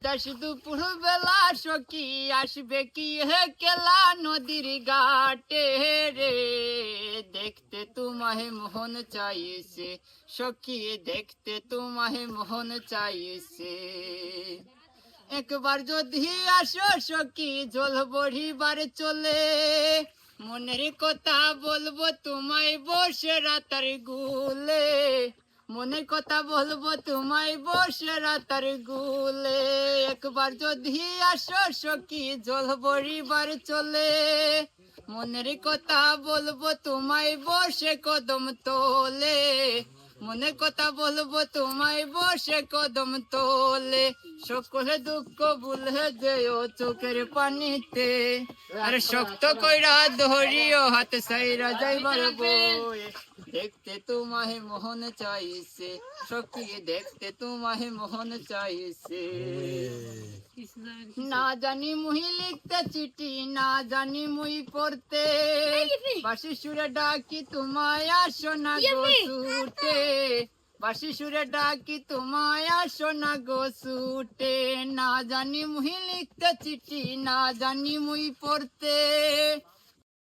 বাতাস দুপুর বেলা সখী আসবে কি হে কেলা নদীর ঘাটে রে, দেখতে তোমাহে মোহন চাইছে সখী, দেখতে তোমাহে মোহন চাইছে। একবার যদি আসো সখী জল বড়িবার চলে, মনের কথা বলবো তোমায় বসে রাতার গুলে, মনের কথা বলবো তোমায় বসে রাতার গুলে। একবার যদি আসো সখী জল বড়িবার চলে, মনের কথা বলবো তোমায় বসে কদম তোলে, মনের কথা বলবো তোমায় বসে কদম তোলে। সকলে দুঃখ ভুলে যেও চোখের পানিতে, আর শক্ত কইরা ধরিও হাত সাইরা যাইবার বয়ে, দেখতে তোমাহে মোহন চাইছে সখী, দেখতে তোমাহে মোহন চাইছে। না জানি মুই লিখতে চিঠি, না জানি মুই পড়তে, বাঁশি সুরে ডাকি তোমায় আসো না গো ছুটে, বাঁশি সুরে ডাকি তোমায় আসো না গো ছুটে। না জানি মুই লিখতে চিঠি, না জানি মুই পড়তে,